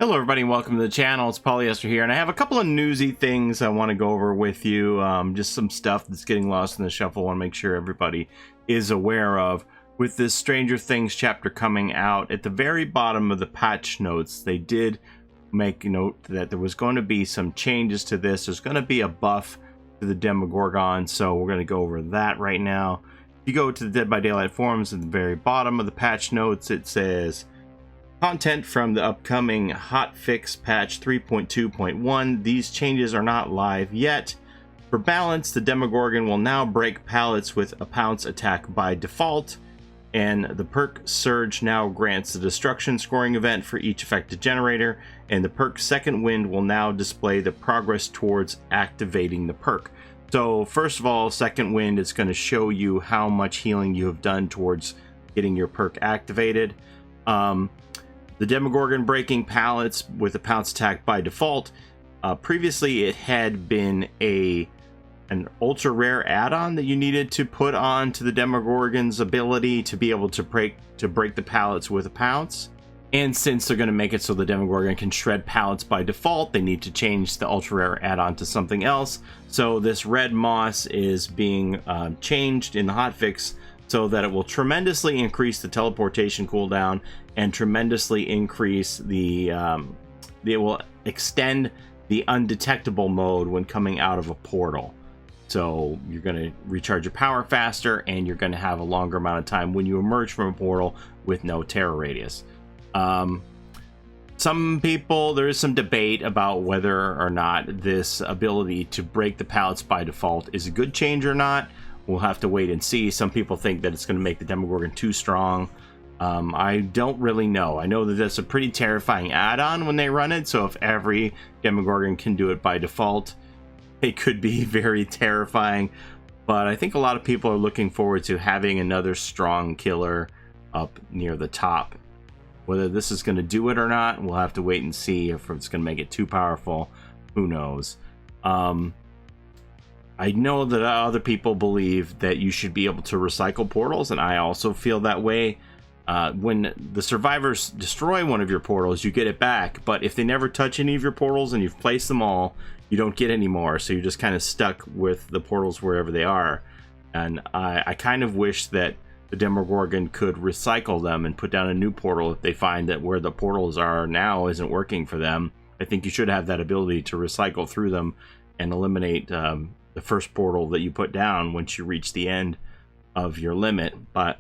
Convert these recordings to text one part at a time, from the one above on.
Hello everybody and welcome to the channel. It's Paulie, Esther here, and I have a couple of newsy things I want to go over with you. Just some stuff that's getting lost in the shuffle. I want to make sure everybody is aware of. With this Stranger Things chapter coming out, at the very bottom of the patch notes, they did make note that there was going to be some changes to this. There's going to be a buff to the Demogorgon, so we're going to go over that right now. If you go to the Dead by Daylight forums, at the very bottom of the patch notes, it says content from the upcoming hotfix patch 3.2.1. These changes are not live yet. For balance, the Demogorgon will now break pallets with a pounce attack by default, and the perk Surge now grants the destruction scoring event for each affected generator, and the perk Second Wind will now display the progress towards activating the perk. So first of all, Second Wind is going to show you how much healing you have done towards getting your perk activated. The Demogorgon breaking pallets with a pounce attack by default. Previously, it had been an ultra rare add-on that you needed to put on to the Demogorgon's ability to be able to break the pallets with a pounce. And since they're going to make it so the Demogorgon can shred pallets by default, they need to change the ultra rare add-on to something else. So this red moss is being changed in the hotfix so that it will tremendously increase the teleportation cooldown and tremendously increase the it will extend the undetectable mode when coming out of a portal. So you're going to recharge your power faster, and you're going to have a longer amount of time when you emerge from a portal with no terror radius. Some people, there is some debate about whether or not this ability to break the pallets by default is a good change or not. We'll have to wait and see. Some people think that it's going to make the Demogorgon too strong. I don't really know. I know that that's a pretty terrifying add-on when they run it, so if every Demogorgon can do it by default, it could be very terrifying. But I think a lot of people are looking forward to having another strong killer up near the top. Whether this is going to do it or not, we'll have to wait and see. If it's going to make it too powerful, who knows. I know that other people believe that you should be able to recycle portals, and I also feel that way. When the survivors destroy one of your portals, you get it back, but if they never touch any of your portals and you've placed them all, you don't get any more, so you're just kind of stuck with the portals wherever they are. And I kind of wish that the Demogorgon could recycle them and put down a new portal if they find that where the portals are now isn't working for them. I think you should have that ability to recycle through them and eliminate the first portal that you put down once you reach the end of your limit. But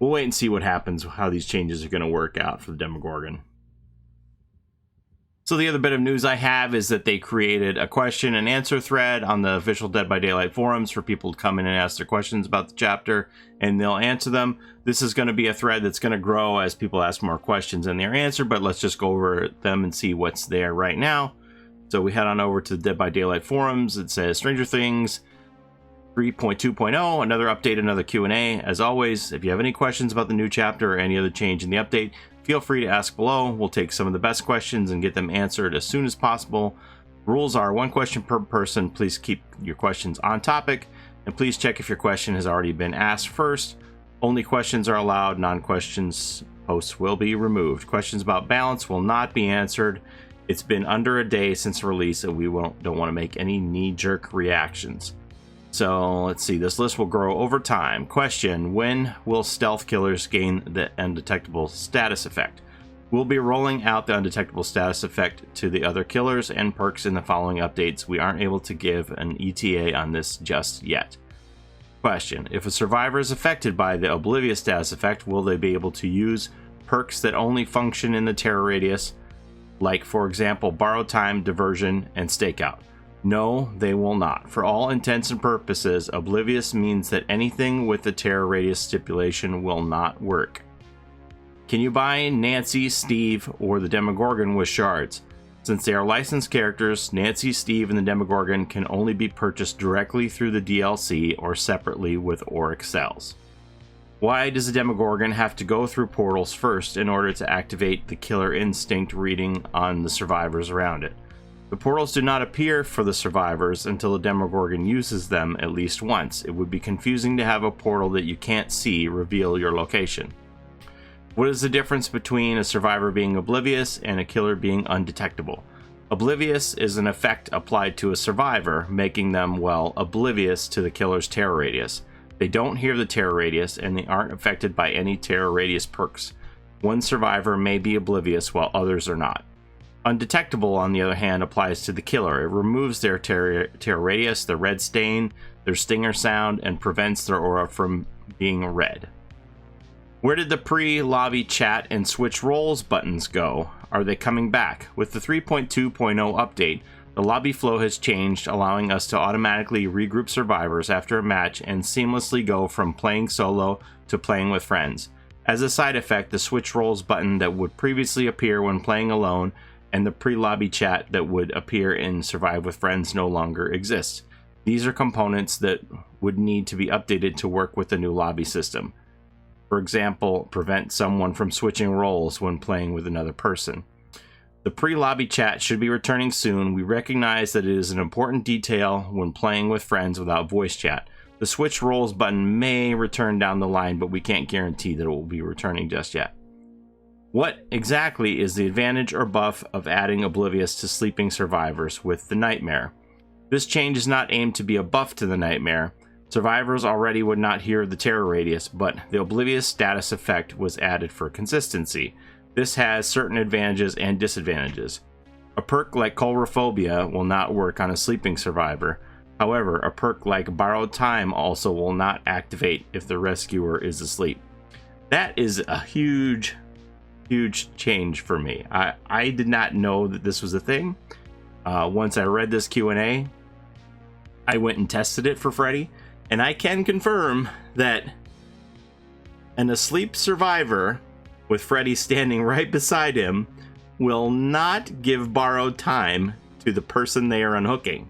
we'll wait and see what happens, how these changes are going to work out for the Demogorgon. So the other bit of news I have is that they created a question and answer thread on the official Dead by Daylight forums for people to come in and ask their questions about the chapter, and they'll answer them. This is going to be a thread that's going to grow as people ask more questions and their answer, but let's just go over them and see what's there right now. So we head on over to the Dead by Daylight forums. It says Stranger Things 3.2.0, another update, another Q&A. As always, if you have any questions about the new chapter or any other change in the update, feel free to ask below. We'll take some of the best questions and get them answered as soon as possible. Rules are one question per person. Please keep your questions on topic, and please check if your question has already been asked first. Only questions are allowed. Non-questions posts will be removed. Questions about balance will not be answered. It's been under a day since release, and we don't want to make any knee-jerk reactions. So let's see, this list will grow over time. Question: when will stealth killers gain the undetectable status effect? We'll be rolling out the undetectable status effect to the other killers and perks in the following updates. We aren't able to give an ETA on this just yet. Question: if a survivor is affected by the Oblivious status effect, will they be able to use perks that only function in the terror radius, like for example borrowed time, diversion, and stakeout? No, they will not. For all intents and purposes, Oblivious means that anything with the terror radius stipulation will not work. Can you buy Nancy, Steve, or the Demogorgon with shards? Since they are licensed characters, Nancy, Steve, and the Demogorgon can only be purchased directly through the DLC or separately with Auric cells. Why does the Demogorgon have to go through portals first in order to activate the killer instinct reading on the survivors around it? The portals do not appear for the survivors until the Demogorgon uses them at least once. It would be confusing to have a portal that you can't see reveal your location. What is the difference between a survivor being oblivious and a killer being undetectable? Oblivious is an effect applied to a survivor, making them, well, oblivious to the killer's terror radius. They don't hear the terror radius, and they aren't affected by any terror radius perks. One survivor may be oblivious while others are not. Undetectable, on the other hand, applies to the killer. It removes their terror radius, their red stain, their stinger sound, and prevents their aura from being red. Where did the pre-lobby chat and switch roles buttons go? Are they coming back? With the 3.2.0 update, the lobby flow has changed, allowing us to automatically regroup survivors after a match and seamlessly go from playing solo to playing with friends. As a side effect, the switch roles button that would previously appear when playing alone and the pre-lobby chat that would appear in Survive with Friends no longer exist. These are components that would need to be updated to work with the new lobby system. For example, prevent someone from switching roles when playing with another person. The pre-lobby chat should be returning soon. We recognize that it is an important detail when playing with friends without voice chat. The switch roles button may return down the line, but we can't guarantee that it will be returning just yet. What exactly is the advantage or buff of adding Oblivious to sleeping survivors with the Nightmare? This change is not aimed to be a buff to the Nightmare. Survivors already would not hear the terror radius, but the Oblivious status effect was added for consistency. This has certain advantages and disadvantages. A perk like Coulrophobia will not work on a sleeping survivor. However, a perk like Borrowed Time also will not activate if the rescuer is asleep. That is a huge change for me. I did not know that this was a thing. Once I read this Q&A, I went and tested it for Freddy. And I can confirm that an asleep survivor with Freddy standing right beside him will not give borrowed time to the person they are unhooking.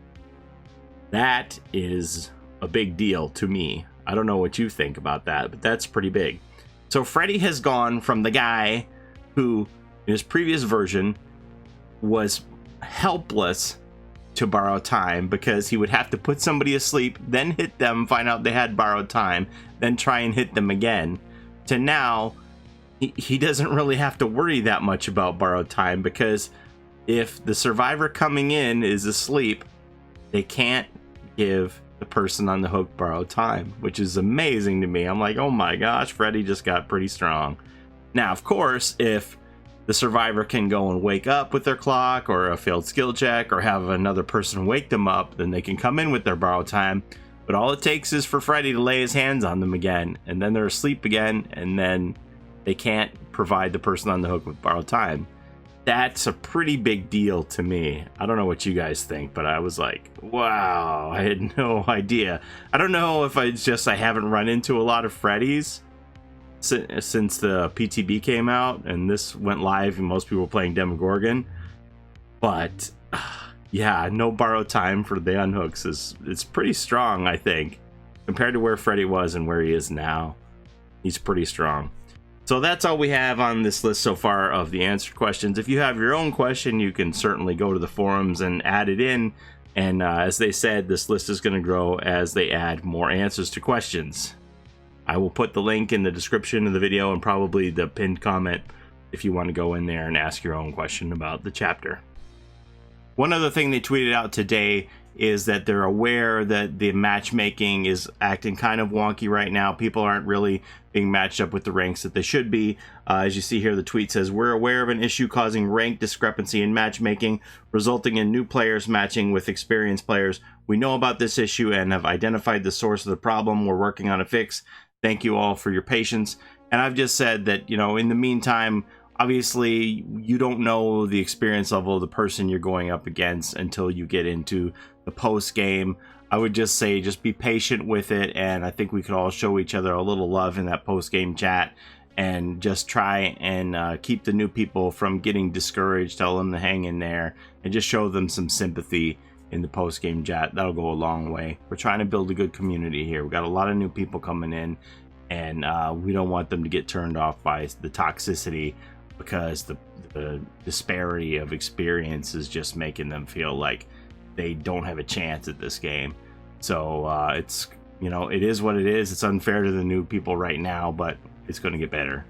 That is a big deal to me. I don't know what you think about that, but that's pretty big. So Freddy has gone from the guy who, in his previous version, was helpless to borrow time because he would have to put somebody asleep, then hit them, find out they had borrowed time, then try and hit them again, to now he doesn't really have to worry that much about borrowed time, because if the survivor coming in is asleep, they can't give the person on the hook borrowed time, which is amazing to me. I'm like, oh my gosh, Freddy just got pretty strong. Now, of course, if the survivor can go and wake up with their clock or a failed skill check or have another person wake them up, then they can come in with their borrowed time. But all it takes is for Freddy to lay his hands on them again, and then they're asleep again, and then they can't provide the person on the hook with borrowed time. That's a pretty big deal to me. I don't know what you guys think, but I was like, wow, I had no idea. I don't know if it's just I haven't run into a lot of Freddys since the PTB came out and this went live and most people were playing Demogorgon, but yeah, no borrowed time for the unhooks is pretty strong. I think compared to where Freddy was and where he is now, he's pretty strong. So that's all we have on this list so far of the answered questions. If you have your own question, you can certainly go to the forums and add it in, and as they said, this list is going to grow as they add more answers to questions. I will put the link in the description of the video and probably the pinned comment if you want to go in there and ask your own question about the chapter. One other thing they tweeted out today is that they're aware that the matchmaking is acting kind of wonky right now. People aren't really being matched up with the ranks that they should be. As you see here, the tweet says, "We're aware of an issue causing rank discrepancy in matchmaking, resulting in new players matching with experienced players. We know about this issue and have identified the source of the problem. We're working on a fix. Thank you all for your patience." And I've just said that, you know, in the meantime, obviously you don't know the experience level of the person you're going up against until you get into the post game. I would just say just be patient with it, and I think we could all show each other a little love in that post game chat and just try and keep the new people from getting discouraged. Tell them to hang in there and just show them some sympathy in the post game chat. That'll go a long way. We're trying to build a good community here. We've got a lot of new people coming in, and we don't want them to get turned off by the toxicity, because the disparity of experience is just making them feel like they don't have a chance at this game. So it's, you know, it is what it is. It's unfair to the new people right now, but it's going to get better.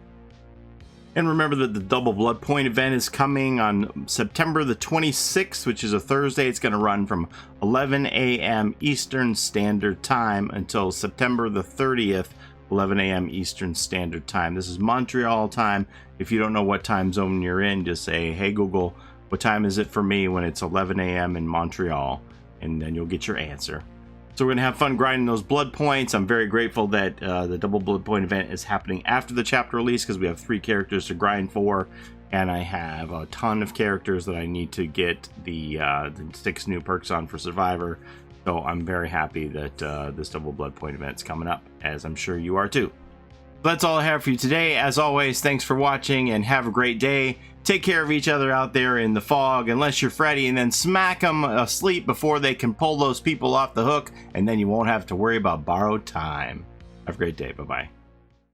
And remember that the double bloodpoint event is coming on September the 26th, which is a Thursday. It's going to run from 11 a.m. Eastern Standard Time until September the 30th, 11 a.m. Eastern Standard Time. This is Montreal time. If you don't know what time zone you're in, just say, hey Google, what time is it for me when it's 11 a.m. in Montreal? And then you'll get your answer. So we're going to have fun grinding those blood points. I'm very grateful that the double blood point event is happening after the chapter release because we have 3 characters to grind for. And I have a ton of characters that I need to get the 6 new perks on for Survivor. So I'm very happy that this double blood point event is coming up, as I'm sure you are too. That's all I have for you today. As always, thanks for watching and have a great day. Take care of each other out there in the fog, unless you're Freddy, and then smack them asleep before they can pull those people off the hook, and then you won't have to worry about borrowed time. Have a great day. Bye-bye.